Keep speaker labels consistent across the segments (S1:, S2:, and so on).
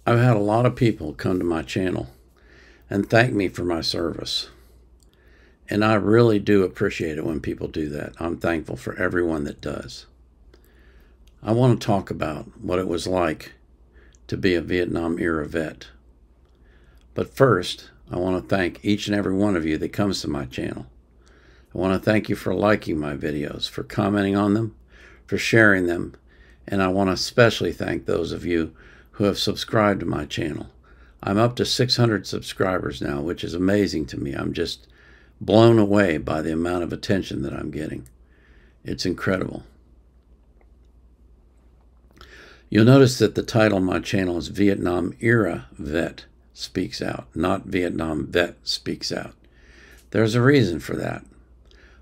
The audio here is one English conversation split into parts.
S1: I've had a lot of people come to my channel and thank me for my service. And I really do appreciate it when people do that. I'm thankful for everyone that does. I want to talk about what it was like to be a Vietnam era vet. But first, I want to thank each and every one of you that comes to my channel. I want to thank you for liking my videos, for commenting on them, for sharing them, and I want to especially thank those of you who have subscribed to my channel. I'm up to 600 subscribers now, which is amazing to me. I'm just blown away by the amount of attention that I'm getting. It's incredible. You'll notice that the title of my channel is Vietnam Era Vet Speaks Out, not Vietnam Vet Speaks Out. There's a reason for that.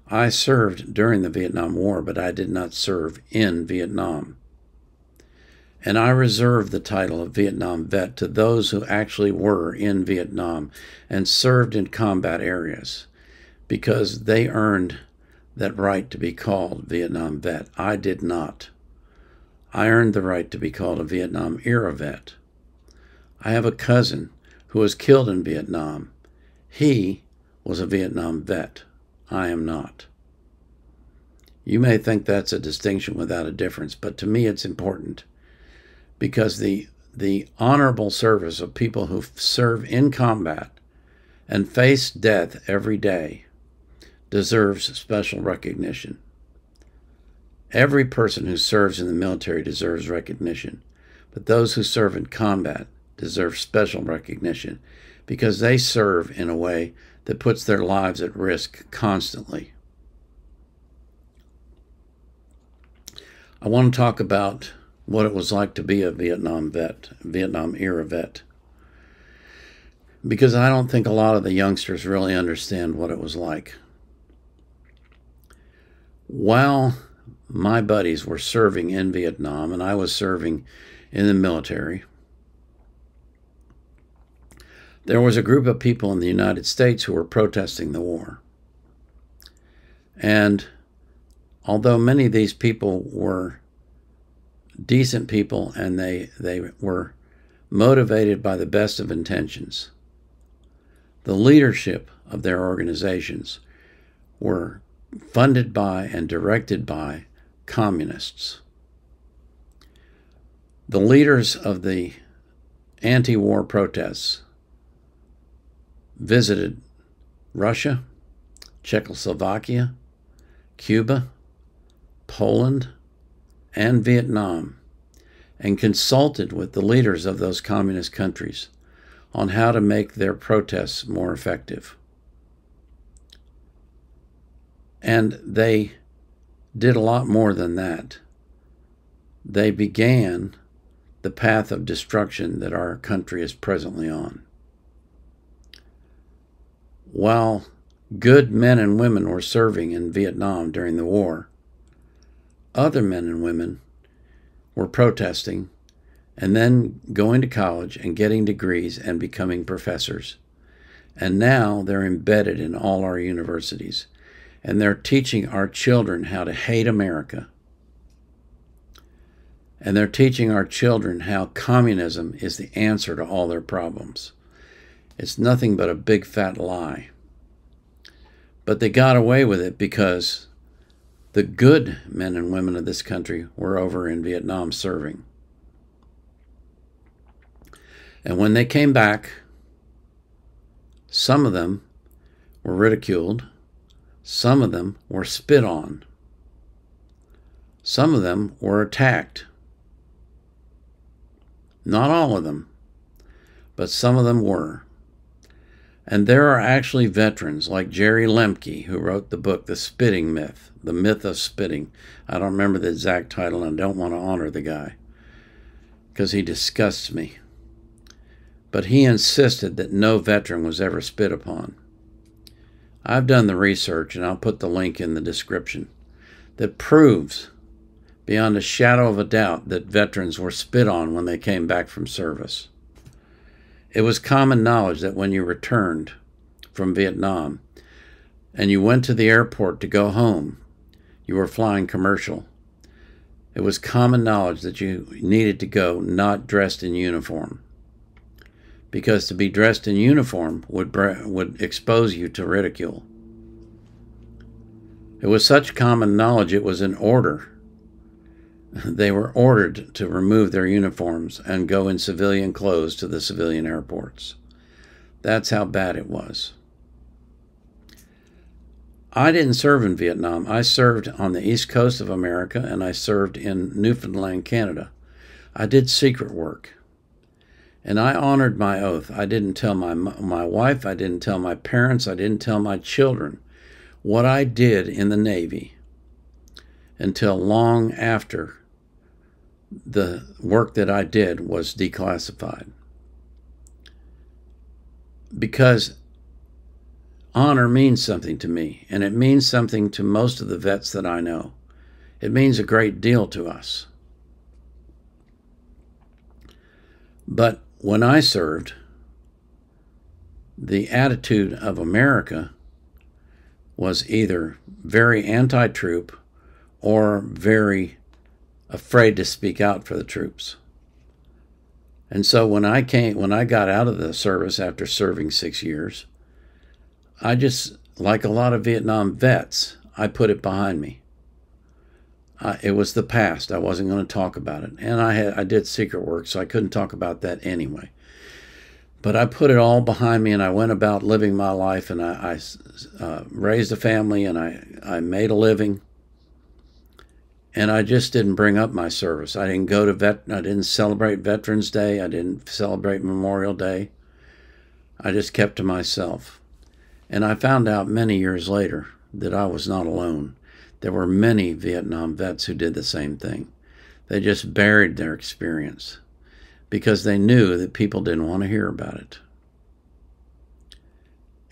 S1: I served during the Vietnam War, but I did not serve in Vietnam. And I reserve the title of Vietnam Vet to those who actually were in Vietnam and served in combat areas, because they earned that right to be called Vietnam Vet. I did not. I earned the right to be called a Vietnam era vet. I have a cousin who was killed in Vietnam. He was a Vietnam vet. I am not. You may think that's a distinction without a difference, but to me it's important, because the honorable service of people who serve in combat and face death every day deserves special recognition. Every person who serves in the military deserves recognition, but those who serve in combat deserve special recognition because they serve in a way that puts their lives at risk constantly. I want to talk about what it was like to be a Vietnam vet, Vietnam era vet, because I don't think a lot of the youngsters really understand what it was like. While my buddies were serving in Vietnam and I was serving in the military, there was a group of people in the United States who were protesting the war. And although many of these people were decent people and they were motivated by the best of intentions, the leadership of their organizations were funded by and directed by communists. The leaders of the anti-war protests visited Russia, Czechoslovakia, Cuba, Poland, and Vietnam, and consulted with the leaders of those communist countries on how to make their protests more effective. And they did a lot more than that. They began the path of destruction that our country is presently on. While good men and women were serving in Vietnam during the war, other men and women were protesting and then going to college and getting degrees and becoming professors. And now they're embedded in all our universities. And they're teaching our children how to hate America. And they're teaching our children how communism is the answer to all their problems. It's nothing but a big fat lie. But they got away with it because the good men and women of this country were over in Vietnam serving. And when they came back, some of them were ridiculed. Some of them were spit on. Some of them were attacked. Not all of them, but some of them were. And there are actually veterans like Jerry Lemke, who wrote the book, The Spitting Myth, The Myth of Spitting. I don't remember the exact title, and I don't want to honor the guy because he disgusts me. But he insisted that no veteran was ever spit upon. I've done the research, and I'll put the link in the description, that proves beyond a shadow of a doubt that veterans were spit on when they came back from service. It was common knowledge that when you returned from Vietnam and you went to the airport to go home, you were flying commercial. It was common knowledge that you needed to go not dressed in uniform. because to be dressed in uniform would expose you to ridicule. It was such common knowledge, it was an order. They were ordered to remove their uniforms and go in civilian clothes to the civilian airports. That's how bad it was. I didn't serve in Vietnam. I served on the east coast of America, and I served in Newfoundland, Canada. I did secret work, and I honored my oath. I didn't tell my wife, I didn't tell my parents, I didn't tell my children what I did in the Navy until long after the work that I did was declassified. Because honor means something to me, and it means something to most of the vets that I know. It means a great deal to us. But when I served, the attitude of America was either very anti-troop or very afraid to speak out for the troops. And so when I got out of the service after serving 6 years, I just, like a lot of Vietnam vets, I put it behind me. It was the past. I wasn't going to talk about it. And I did secret work, so I couldn't talk about that anyway. But I put it all behind me, and I went about living my life, and I raised a family, and I made a living. And I just didn't bring up my service. I didn't go to I didn't celebrate Veterans Day. I didn't celebrate Memorial Day. I just kept to myself. And I found out many years later that I was not alone. There were many Vietnam vets who did the same thing. They just buried their experience because they knew that people didn't want to hear about it.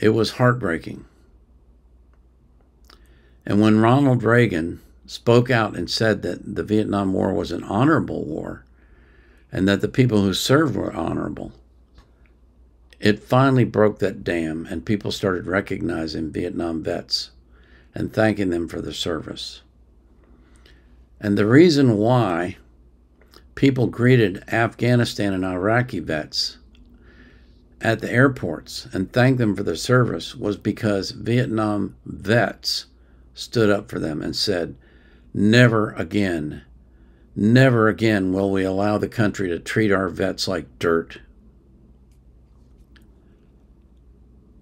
S1: It was heartbreaking. And when Ronald Reagan spoke out and said that the Vietnam War was an honorable war and that the people who served were honorable, it finally broke that dam, and people started recognizing Vietnam vets and thanking them for their service. And the reason why people greeted Afghanistan and Iraqi vets at the airports and thanked them for their service was because Vietnam vets stood up for them and said, never again will we allow the country to treat our vets like dirt.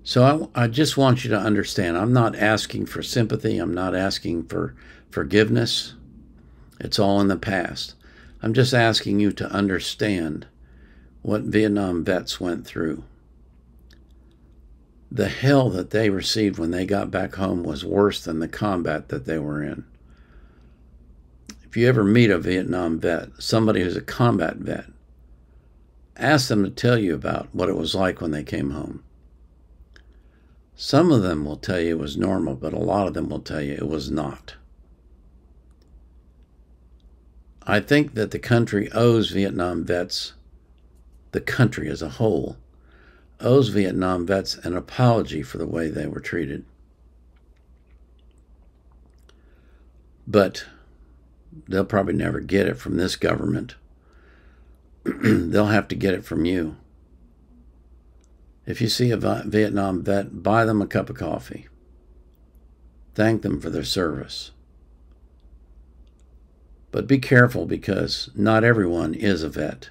S1: So I just want you to understand, I'm not asking for sympathy. I'm not asking for forgiveness. It's all in the past. I'm just asking you to understand what Vietnam vets went through. The hell that they received when they got back home was worse than the combat that they were in. If you ever meet a Vietnam vet, somebody who's a combat vet, ask them to tell you about what it was like when they came home. Some of them will tell you it was normal, but a lot of them will tell you it was not. I think that the country owes Vietnam vets, the country as a whole, owes Vietnam vets an apology for the way they were treated. But they'll probably never get it from this government. They'll have to get it from you. If you see a Vietnam vet, buy them a cup of coffee. Thank them for their service. But be careful, because not everyone is a vet.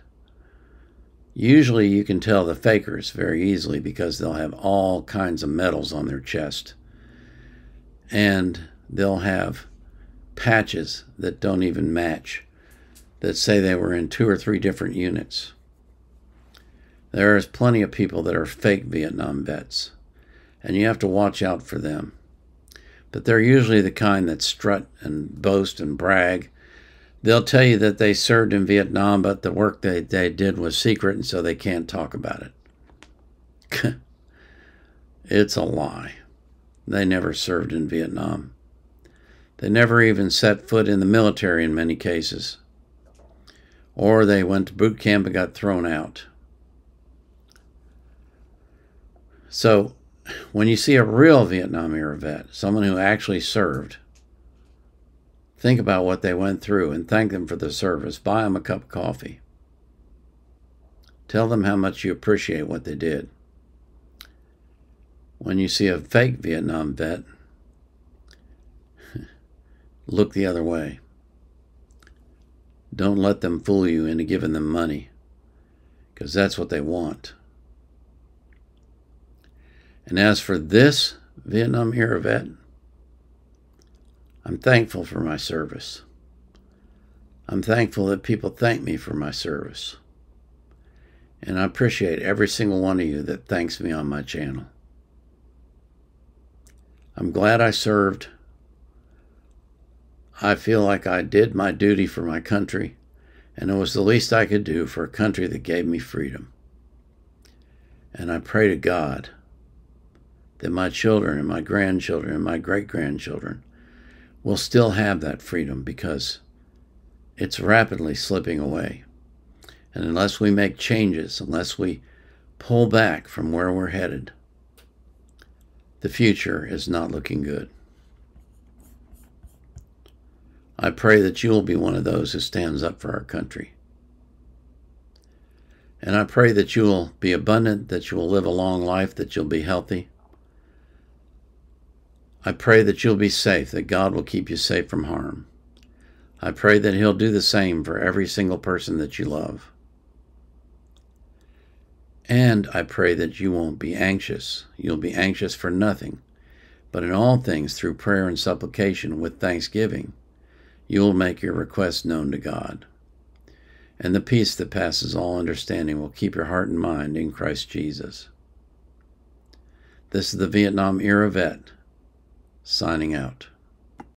S1: Usually you can tell the fakers very easily because they'll have all kinds of medals on their chest. And they'll have patches that don't even match, that say they were in 2 or 3 different units. There is plenty of people that are fake Vietnam vets, and you have to watch out for them. But they're usually the kind that strut and boast and brag. They'll tell you that they served in Vietnam, but the work they did was secret, and so they can't talk about it. It's a lie. They never served in Vietnam. They never even set foot in the military in many cases. Or they went to boot camp and got thrown out. So when you see a real Vietnam era vet, someone who actually served, think about what they went through and thank them for the service. Buy them a cup of coffee. Tell them how much you appreciate what they did. When you see a fake Vietnam vet, look the other way. Don't let them fool you into giving them money, because that's what they want. And as for this Vietnam era vet, I'm thankful for my service. I'm thankful that people thank me for my service. And I appreciate every single one of you that thanks me on my channel. I'm glad I served. I feel like I did my duty for my country, and it was the least I could do for a country that gave me freedom. And I pray to God that my children and my grandchildren and my great-grandchildren will still have that freedom, because it's rapidly slipping away. And unless we make changes, unless we pull back from where we're headed, the future is not looking good. I pray that you will be one of those who stands up for our country. And I pray that you will be abundant, that you will live a long life, that you'll be healthy. I pray that you'll be safe, that God will keep you safe from harm. I pray that He'll do the same for every single person that you love. And I pray that you won't be anxious. You'll be anxious for nothing, but in all things through prayer and supplication with thanksgiving, you will make your requests known to God. And the peace that passes all understanding will keep your heart and mind in Christ Jesus. This is the Vietnam era vet, signing out.